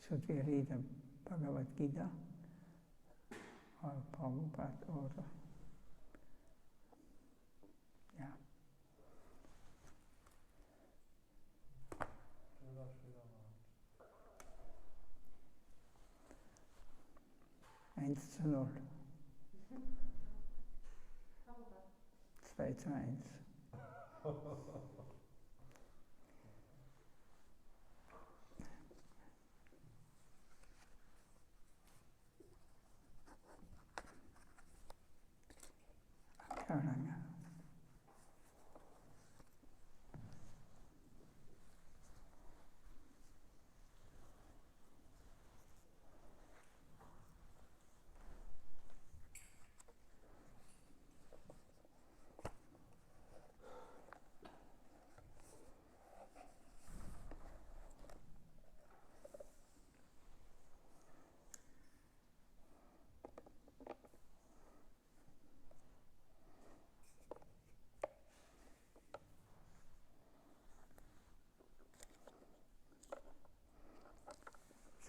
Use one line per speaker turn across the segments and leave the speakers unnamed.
Should we read the Bhagavad Gita or Prabhupada or yeah. Eins zu null. 2 zu 1.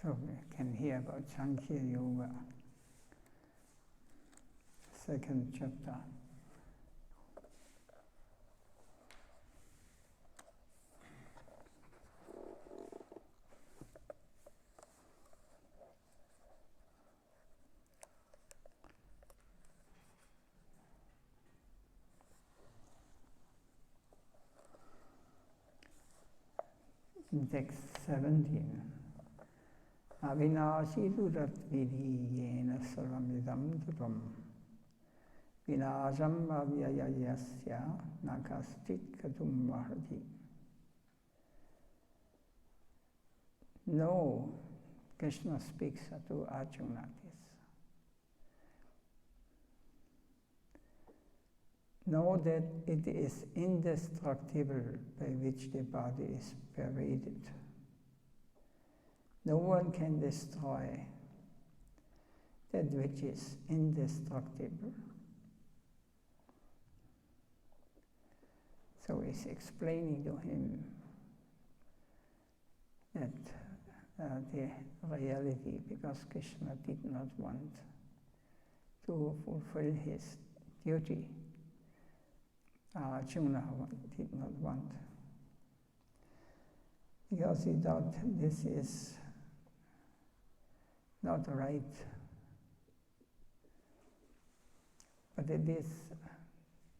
So we can hear about Sankhya Yoga, 2nd chapter. Text 17. Avinashi duratvidhi yena sarvamidam dhruvam vinasham avyayasya nakastit katum vahati. No, Krishna speaks to Arjuna this. Know that it is indestructible by which the body is pervaded. No one can destroy that which is indestructible. So he's explaining to him that the reality, because Krishna did not want to fulfill his duty. Arjuna did not want, because he thought this is not right, but it is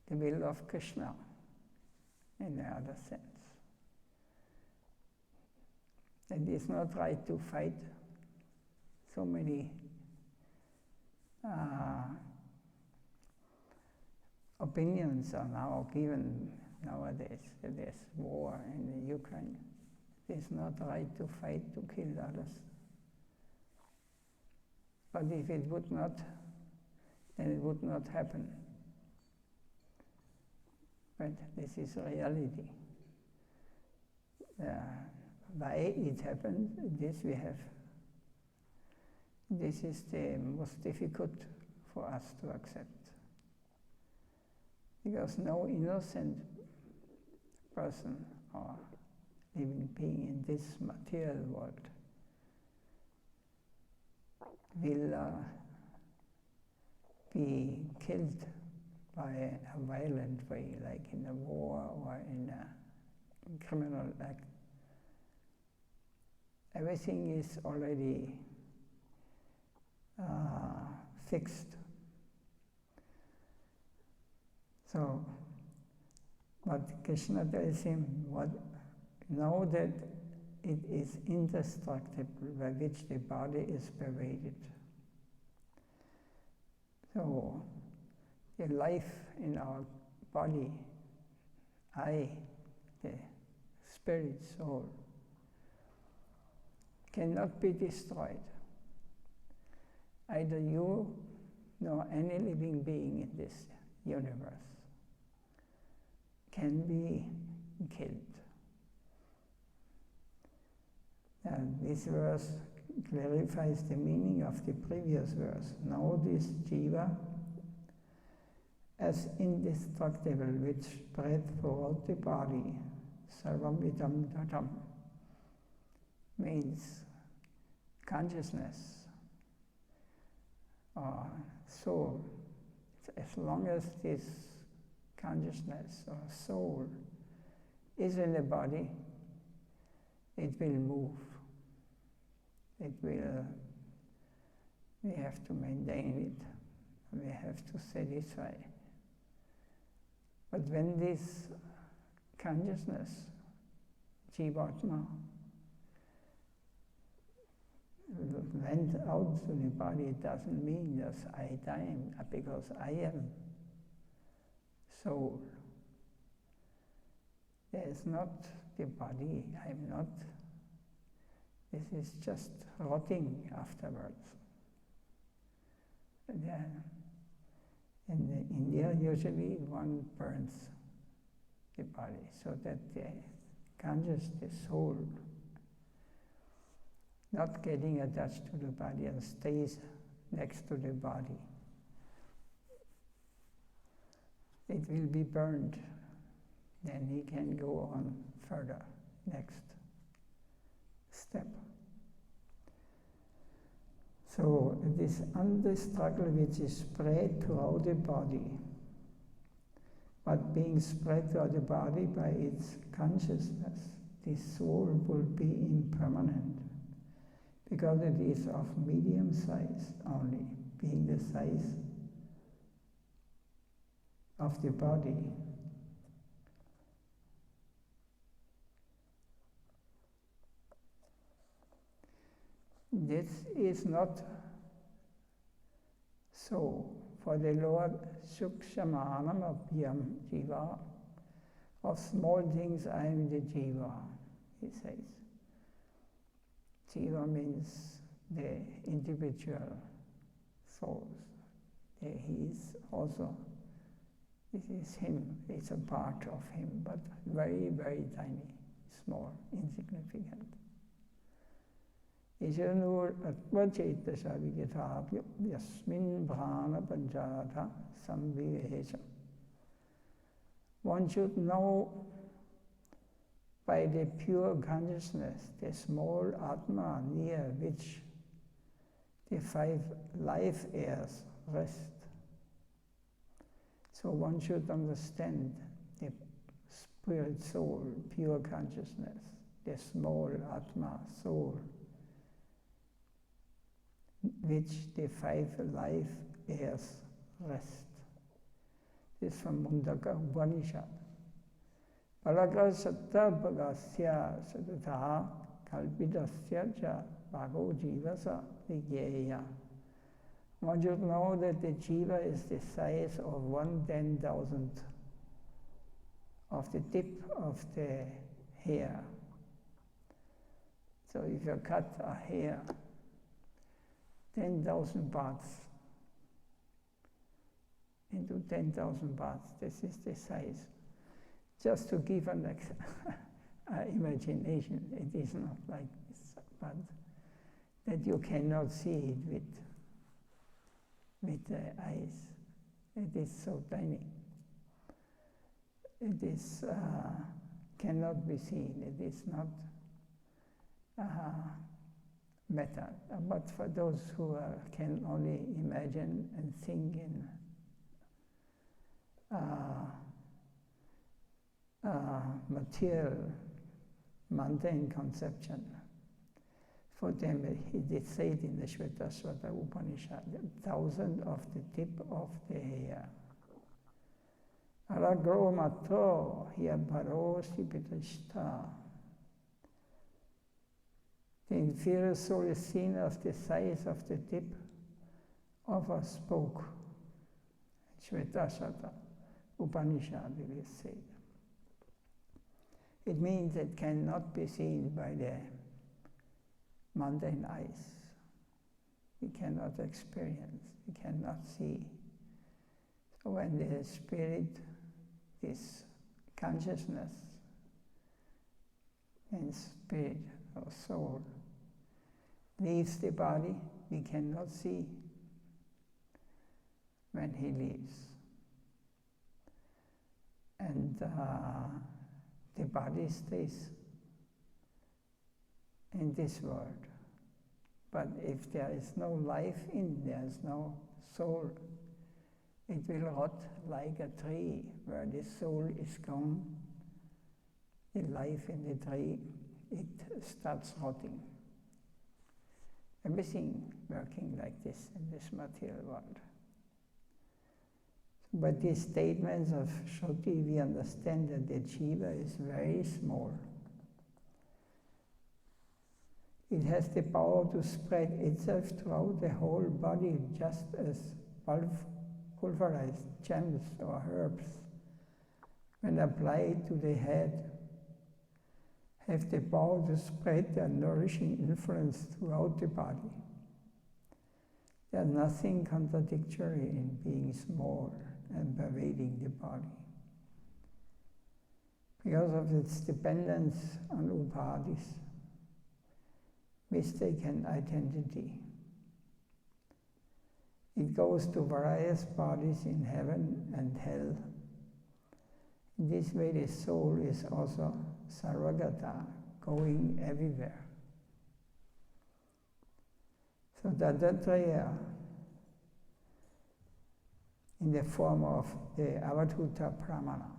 the will of Krishna in the other sense. It is not right to fight. So many opinions are now given nowadays. There's war in the Ukraine. It is not right to fight to kill others. But if it would not, then it would not happen. But this is reality. Why it happened, this we have. This is the most difficult for us to accept. Because no innocent person or living being in this material world will be killed by a violent way, like in a war or in a criminal act. Everything is already fixed. So, but Krishna tells him, know that it is indestructible by which the body is pervaded. So, the life in our body, I, the spirit, soul, cannot be destroyed. Either you nor any living being in this universe can be killed. And this verse clarifies the meaning of the previous verse. Know this Jiva as indestructible, which spread throughout the body, sarvam idam dhatam, means consciousness or soul, as long as this consciousness or soul is in the body, it will move. It will, we have to maintain it, we have to satisfy. But when this consciousness, Jivatma, went out to the body, it doesn't mean that I die, because I am soul. There is not the body, I am not. This is just rotting afterwards. In India, usually one burns the body so that the conscious, the soul, not getting attached to the body and stays next to the body. It will be burned. Then he can go on further, next step. So this struggle which is spread throughout the body, but being spread throughout the body by its consciousness, this soul will be impermanent, because it is of medium size only, being the size of the body. This is not so. For the Lord, Sukshamanam Abhyam Jiva, of small things I am the Jiva, he says. Jiva means the individual souls. He is also, this is him, it's a part of him, but very, very tiny, small, insignificant. Ishanur Atvachetasha Vigathabhya Yasmin Bhana Panchadha Samvivesha. One should know by the pure consciousness, the small Atma near which the 5 life airs rest. So one should understand the spirit soul, pure consciousness, the small Atma soul, which the 5 life airs rest. This is from Mundaka Upanishad. Palaka satta bhagasya sadhatha kalpidasya cha bhago jivasa vigyeya. One should know that the jiva is the size of 1/10,000 of the tip of the hair. So if you cut a hair, 10,000 parts into 10,000 parts, this is the size. Just to give an imagination, it is not like this, but that you cannot see it with the eyes. It is so tiny. It is cannot be seen. It is not matter. But for those who can only imagine and think in material, mundane conception, for them it is said in the Shvetaswata Upanishad, 1,000 of the tip of the hair. Aragro matro hiabharosi pitashta. The inferior soul is seen as the size of the tip of a spoke. Shvetaswata Upanishad, it is said. It means it cannot be seen by the mundane eyes. We cannot experience, we cannot see. So when the spirit, this consciousness, and spirit or soul leaves the body, we cannot see when he leaves. And the body stays in this world, But if there is no life in, there is no soul, it will rot like a tree. Where the soul is gone, the life in the tree, it starts rotting. Everything working like this in this material world. But these statements of Shruti, we understand that the Jiva is very small. It has the power to spread itself throughout the whole body, just as pulverized gems or herbs, when applied to the head, have the power to spread their nourishing influence throughout the body. There's nothing contradictory in being small and pervading the body. Because of its dependence on upadhis, mistaken identity. It goes to various bodies in heaven and hell. In this way, the soul is also sarvagata, going everywhere. So Dattatreya, in the form of the Avadhuta Pramana,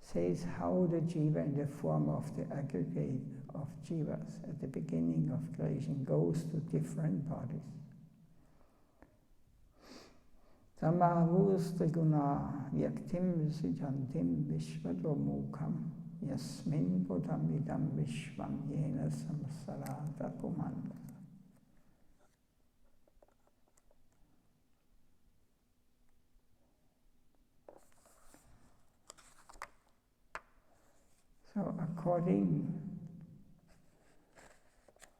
says how the Jiva in the form of the aggregate of Jivas at the beginning of creation goes to different bodies. Samahus triguna vyaktim sijantim vishvato mukham yasmin bodham idam vishvam yena samsarata pumanda. So according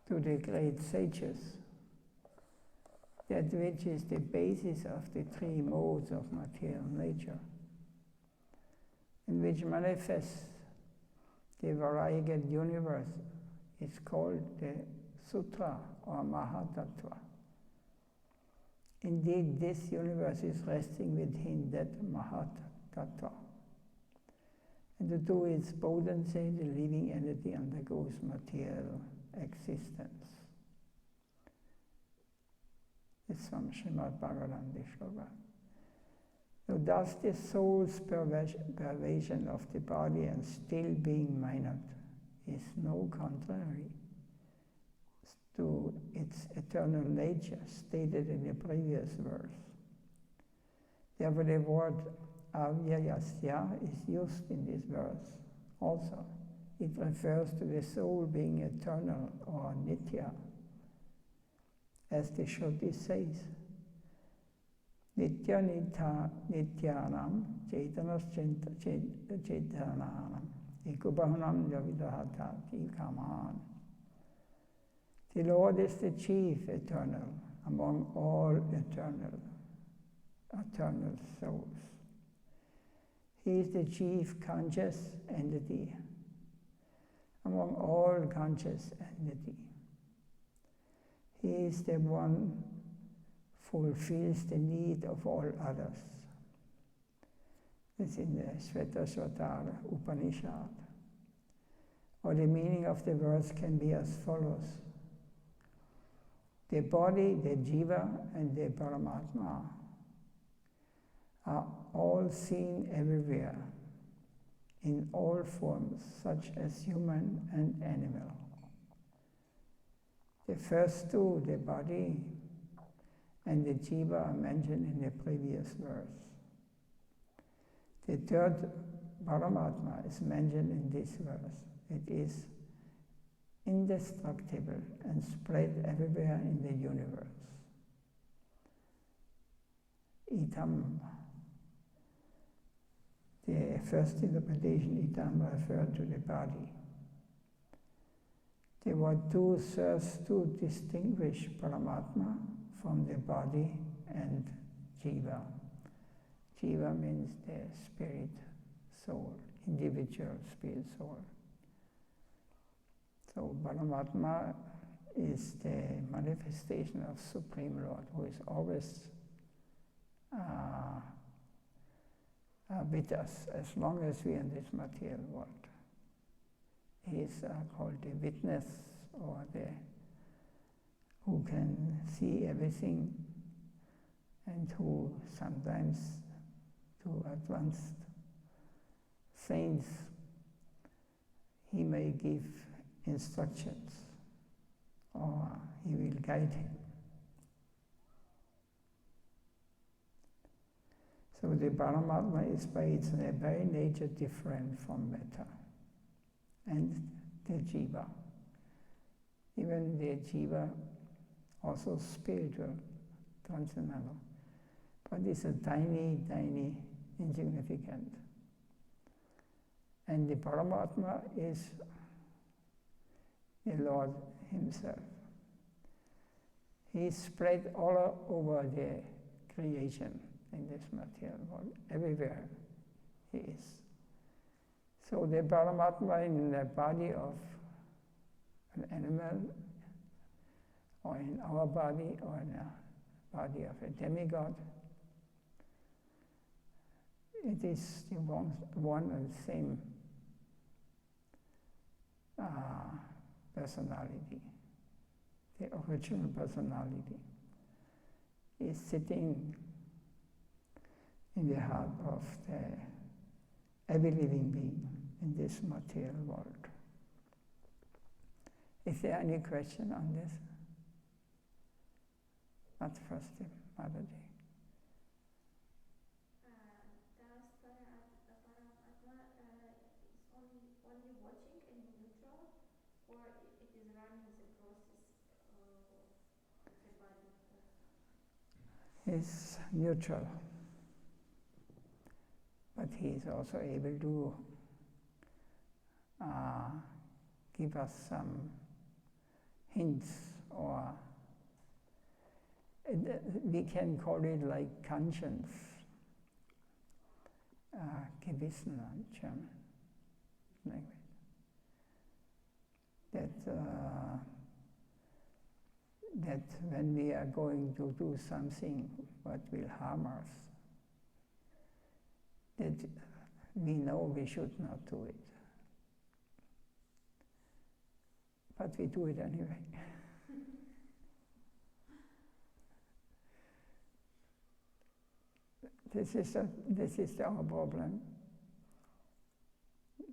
to the great sages, that which is the basis of the three modes of material nature, in which manifests the variegated universe, is called the Sutra or Mahatattva. Indeed, this universe is resting within that Mahatattva. And to do its potency, the living entity undergoes material existence. It's from Srimad Bhagavatam, the shloka. So thus the soul's pervasion of the body and still being minute is no contrary to its eternal nature stated in the previous verse. Therefore the word avyayasya is used in this verse also. It refers to the soul being eternal or nitya, as the Shruti says. Nitya nityanam chaitanas chaitananam ekubahanam yavidahata tikaman. The Lord is the chief eternal among all eternal souls. He is the chief conscious entity among all conscious entity. He is the one fulfills the need of all others. It's in the Shvetashvatara Upanishad. Or the meaning of the verse can be as follows. The body, the Jiva, and the Paramatma are all seen everywhere, in all forms, such as human and animal. The first two, the body and the Jiva, are mentioned in the previous verse. The third, Paramatma, is mentioned in this verse. It is indestructible and spread everywhere in the universe. Itam. The first interpretation, itam, referred to the body. The word tu serves to distinguish Paramatma from the body and Jiva. Jiva means the spirit soul, individual spirit soul. So Paramatma is the manifestation of Supreme Lord, who is always with us as long as we are in this material world. He is called the witness or the who can see everything and who sometimes, to advanced saints, he may give instructions or he will guide him. So the Paramatma is by its very nature different from matter and the Jiva. Even the Jiva, also spiritual, transcendental, but it's a tiny, tiny, insignificant. And the Paramatma is the Lord himself. He is spread all over the creation in this material world, everywhere he is. So the Paramatma in the body of an animal, or in our body, or in the body of a demigod, it is the one and same personality. The original personality is sitting in the heart of every living being in this material world. Is there any question on this? Not first, Mother Ji.
Does Paramatma is only watching and neutral, or it is running the process of the body also?
Is neutral, but he is also able to give us some hints, or we can call it like conscience, Gewissen in German language. That when we are going to do something what will harm us, that we know we should not do it. But we do it anyway. This is our problem.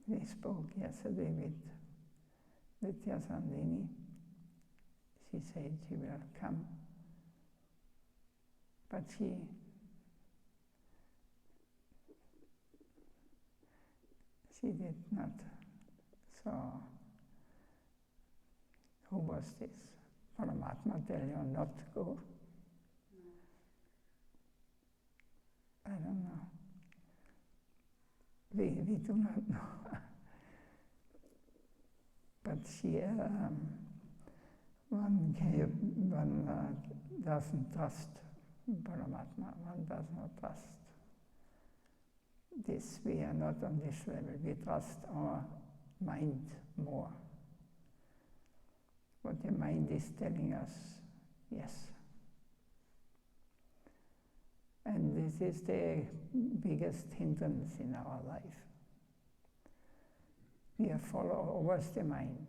We spoke yesterday with Nitya Sandini. She said she will come, but she did not. So, who was this? Paramatma tell you not to go? I don't know. We do not know. But she, one doesn't trust Paramatma. One does not trust this. We are not on this level. We trust our mind more. What the mind is telling us, yes. And this is the biggest hindrance in our life. We are always the mind,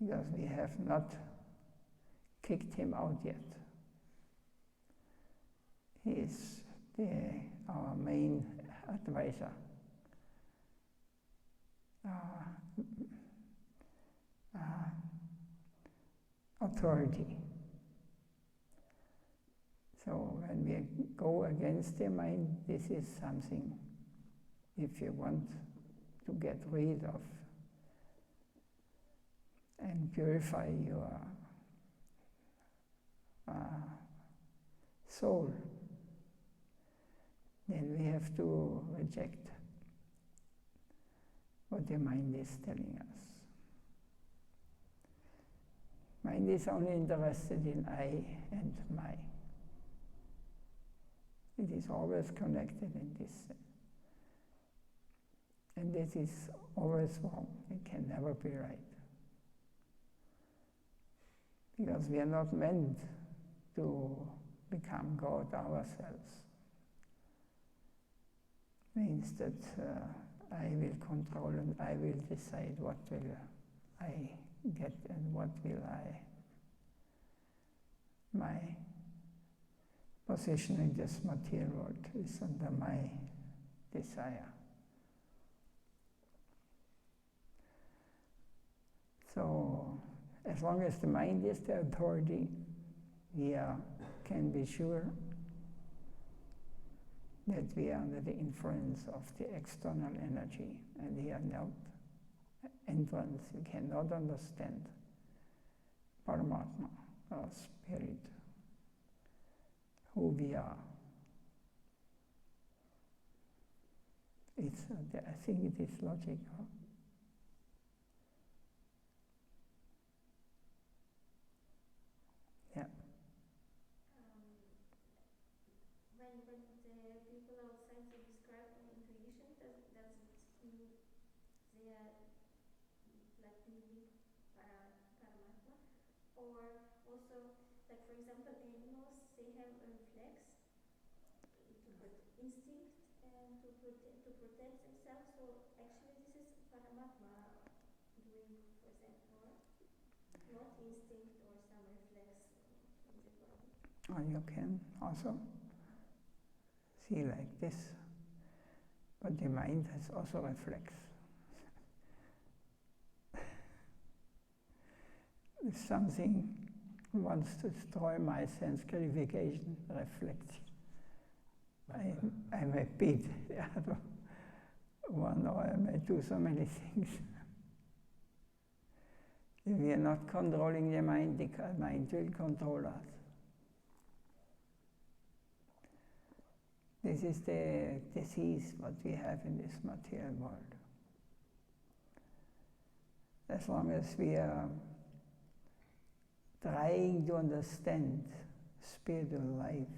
because we have not kicked him out yet. He is our main advisor, authority. So when we go against the mind, this is something, if you want to get rid of and purify your soul, then we have to reject what the mind is telling us. Mind is only interested in I and my. It is always connected in this. And this is always wrong. It can never be right. Because we are not meant to become God ourselves. Means that I will control and I will decide what will I get and what will my position in this material world is under my desire. So, as long as the mind is the authority, we can be sure that we are under the influence of the external energy, and we are not entrance. We cannot understand Paramatma, or spirit, who we are. I think it is logical. Yeah.
When the people outside they describe intuition, does it mean they are like meeting Paramatma? Or also, like for example, animals, they have a reflex instinct to protect themselves. So actually, this is Paramatma doing for them, or not instinct or some reflex in the body.
Or you can also see like this, but the mind has also reflex. If something wants to destroy my sense gratification, reflex. I may beat the other one, or I may do so many things. If we are not controlling the mind will control us. This is the disease what we have in this material world. As long as we are trying to understand spiritual life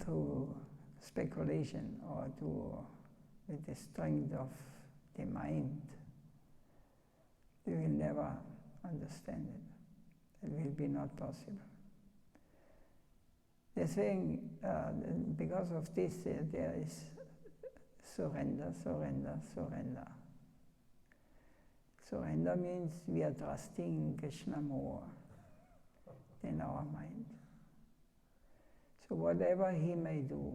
through speculation or with the strength of the mind, we will never understand it. It will be not possible. They're saying because of this there is surrender, surrender, surrender. Surrender means we are trusting Krishna more than our mind. So whatever he may do,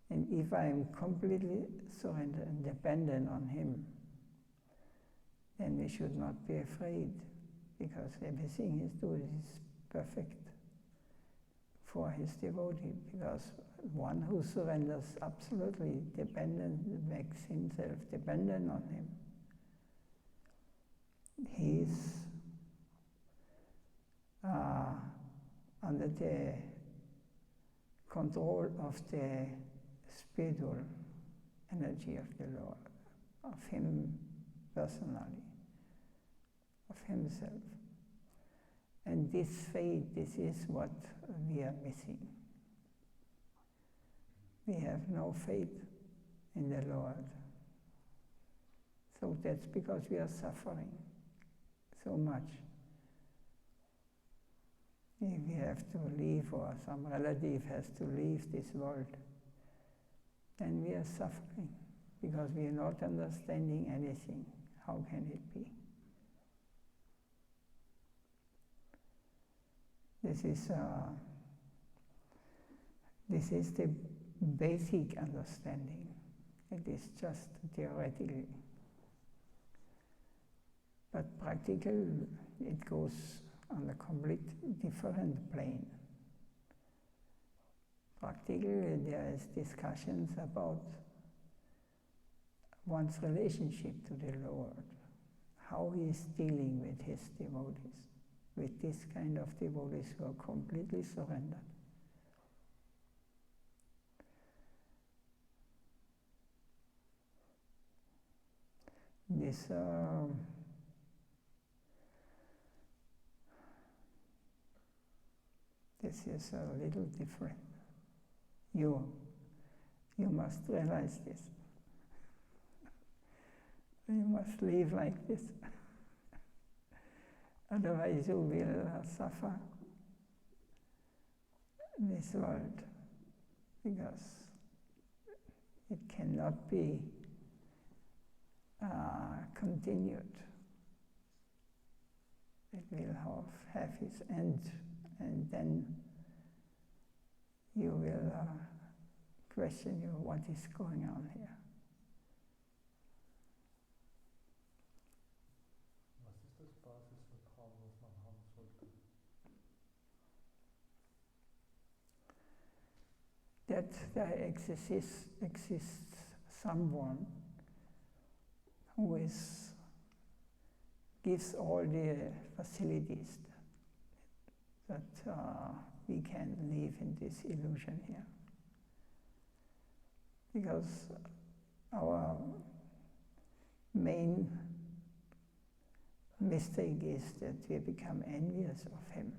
and if I am completely surrendered and dependent on him, then we should not be afraid, because everything he's doing is perfect for his devotee, because one who surrenders absolutely dependent, makes himself dependent on him, he is under the control of the spiritual energy of the Lord, of him personally, of himself. And this faith, this is what we are missing. We have no faith in the Lord. So that's because we are suffering so much. If we have to leave, or some relative has to leave this world, then we are suffering because we are not understanding anything. How can it be? This is the basic understanding. It is just theoretical. But practical, it goes on a complete different plane. Practically, there is discussions about one's relationship to the Lord, how he is dealing with his devotees, with this kind of devotees who are completely surrendered. This is a little different. You must realize this. You must live like this. Otherwise you will suffer in this world, because it cannot be continued. It will have its end, and then you will question what is going on here.
Was ist das Basisvertrauen, was man haben sollte?
That there exists someone who gives all the facilities that we can live in this illusion here. Because our main mistake is that we become envious of him.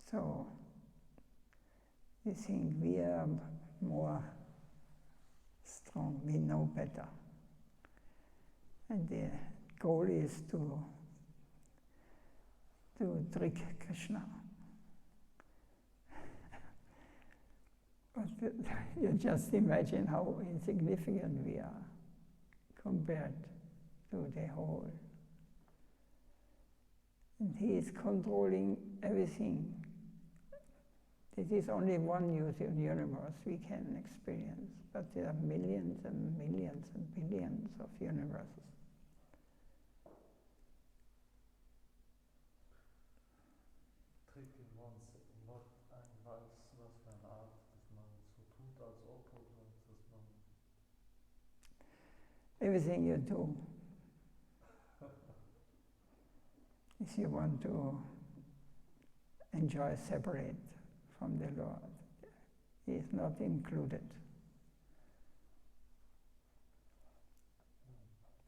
So we think we are more strong, we know better. And the goal is to trick Krishna. But you just imagine how insignificant we are compared to the whole. And he is controlling everything. This is only one universe we can experience, but there are millions and millions and billions of universes.
Trick in was für eine Art, dass man so tut, als ob, oder dass man...
Everything you do, if you want to enjoy separate from the Lord, He is not included.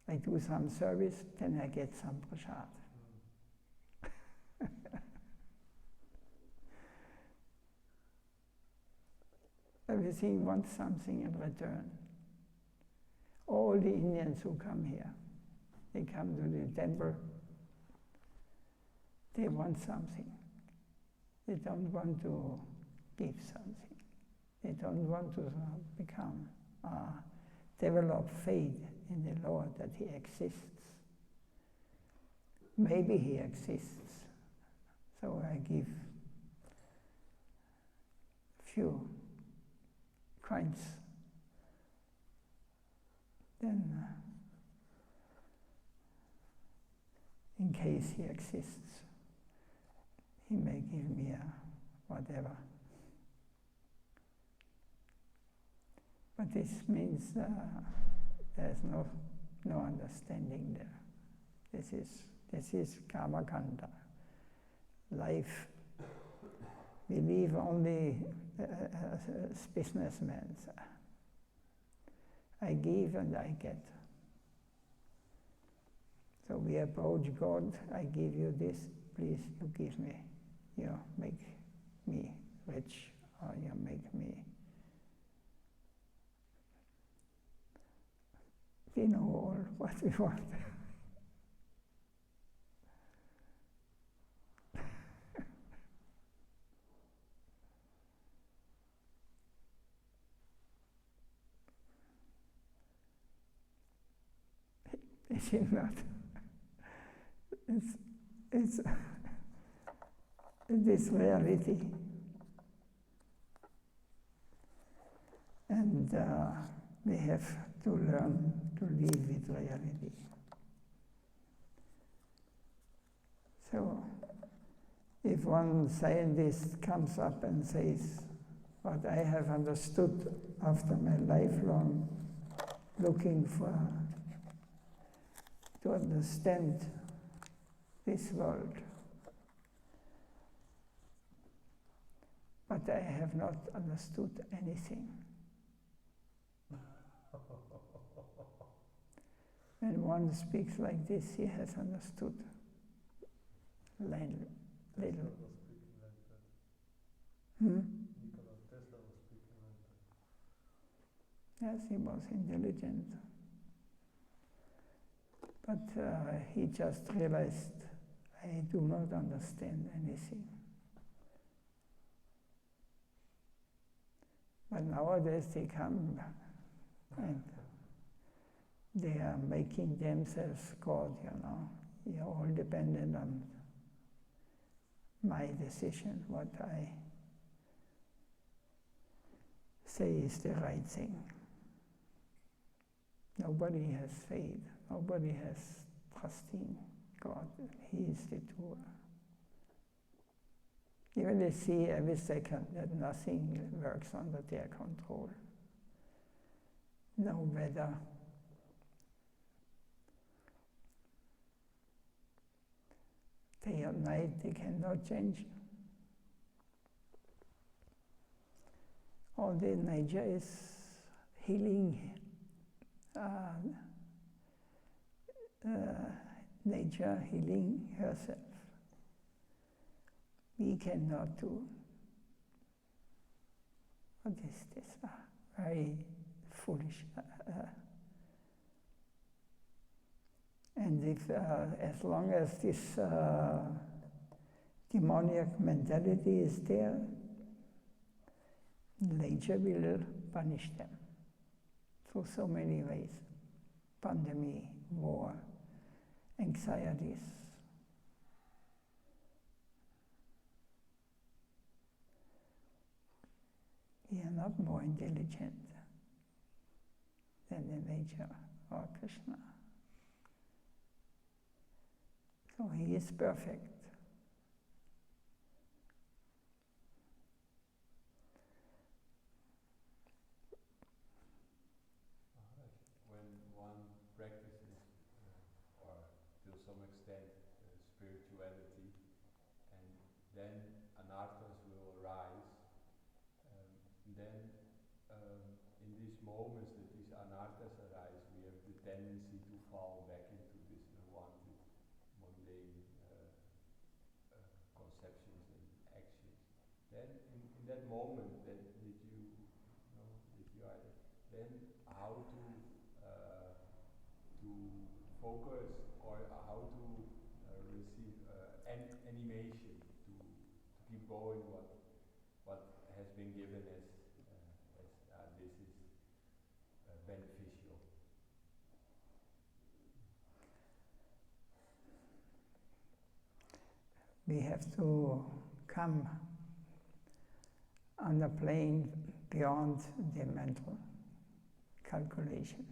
I do some service, then I get some prasad. Everything wants something in return. All the Indians who come here, they come to the temple, they want something. They don't want to give something. They don't want to become, develop faith in the Lord that He exists. Maybe He exists, so I give few coins. Then, in case He exists, He may give me whatever. But this means there's no understanding there. This is karma kanda. Life, we live only as businessmen. I give and I get. So we approach God, I give you this, please you give me. You make me rich, or you make me. We know all what we want. Is it not? It's this reality. And we have to learn to live with reality. So, if one scientist comes up and says, what I have understood after my lifelong looking to understand this world, but I have not understood anything. When one speaks like this, he has understood little.
Tesla was speaking like that. Nikola Tesla was speaking like that.
Yes, he was intelligent. But he just realized, I do not understand anything. But nowadays they come And they are making themselves God, You're all dependent on my decision, what I say is the right thing. Nobody has faith. Nobody has trust in God. He is the doer. Even they see every second that nothing works under their control. No weather. Day or night, they cannot change. All the nature is healing. Nature healing herself. We cannot do. What is this? Very foolish. And if, as long as this demoniac mentality is there, nature will punish them through so many ways. Pandemic, war, anxieties. We are not more intelligent than the nature or Krishna. So he is perfect.
When one practices, or to some extent, spirituality, and then anarthas will arise, then in these moments that these anarthas arise, we have the tendency to fall back into this unwanted, mundane conceptions and actions. Then in that moment that you are, then how to focus, or how to receive animation to keep going what has been given as this is beneficial.
We have to come on a plane beyond the mental calculation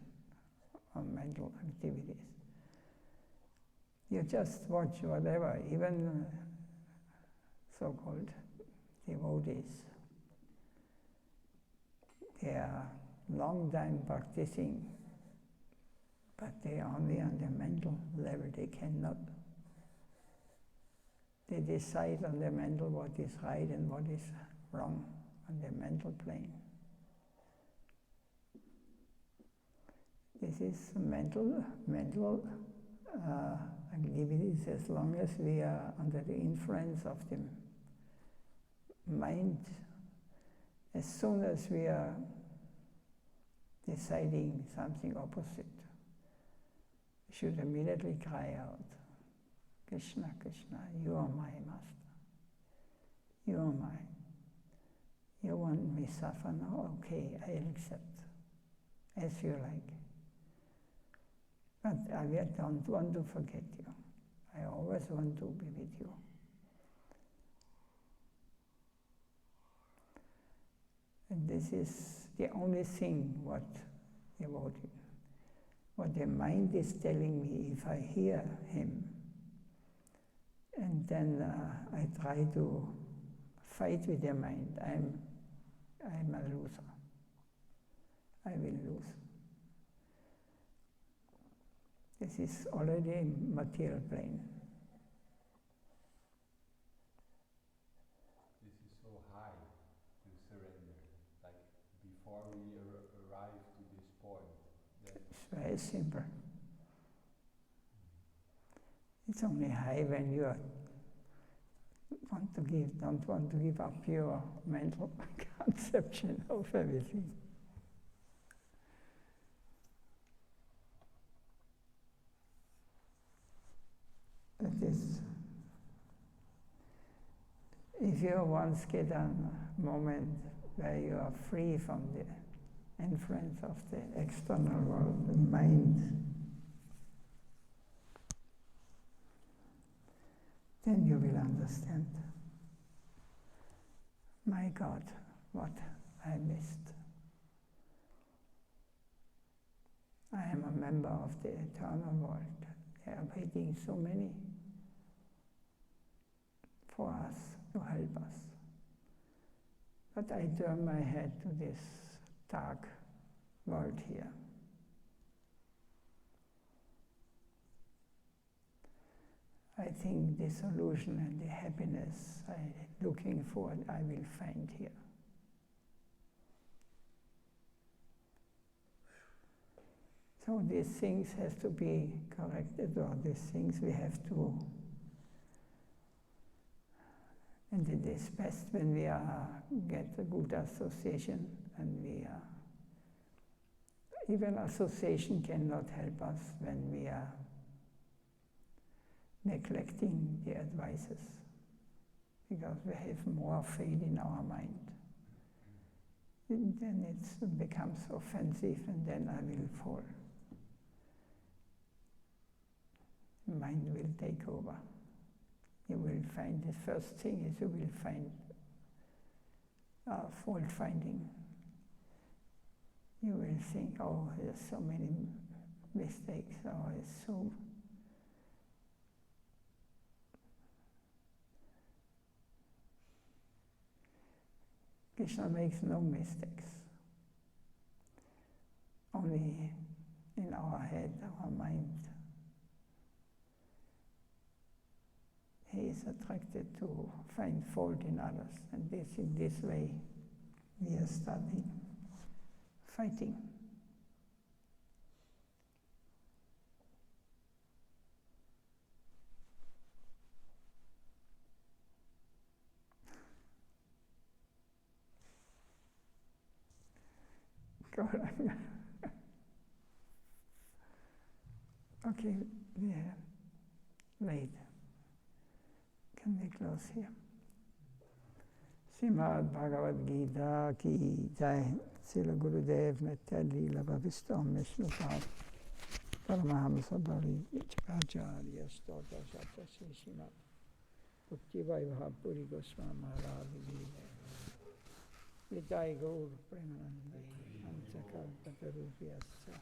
or mental activities. You just watch whatever, even so-called devotees. They are long time practicing, but they are only on the mental level. They cannot. They decide on the mental what is right and what is wrong on the mental plane. This is mental activities. As long as we are under the influence of the mind, as soon as we are deciding something opposite, we should immediately cry out, Krishna, Krishna, you are my master. You are mine. You want me to suffer now? Okay, I'll accept. As you like. But I don't want to forget you. I always want to be with you. And this is the only thing what the mind is telling me. If I hear him, and then I try to fight with the mind, I'm a loser. I will lose. This is already material plane.
This is so high to surrender. Like before we arrive to this point.
It's very simple. It's only high when you don't want to give up your mental conception of everything. That is, if you once get a moment where you are free from the influence of the external world, the mind, then you will understand. My God, what I missed. I am a member of the eternal world. There are waiting so many for us, to help us. But I turn my head to this dark world here. I think the solution and the happiness I'm looking for, I will find here. So these things has to be corrected, or these things we have to. And it is best when we get a good association, and we are. Even association cannot help us when we are neglecting the advices, because we have more faith in our mind. And then it becomes offensive, and then I will fall. Mind will take over. You will find, the first thing is you will find fault finding. You will think, oh, there's so many mistakes, or it's so. Krishna makes no mistakes. Only in our head, our mind. He is attracted to find fault in others, and in this way we are starting fighting. Okay, we are late. Can we close here? Srimad Bhagavad Gita ki jai. Srila Gurudev Nityadi Labhavistam Vishnupat Paramahamsa Bali Vichakacharya Stota Shata Srimad Bhakti Vaibhav Puri Goswami Maharaj Vitai Gaur Premanandi Anchakal Patarupyasya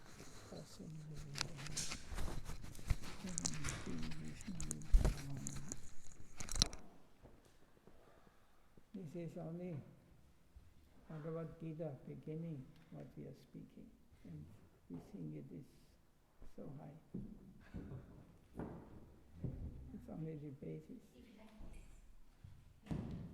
This is only Bhagavad Gita beginning what we are speaking, and we think it is so high. It's only the basis.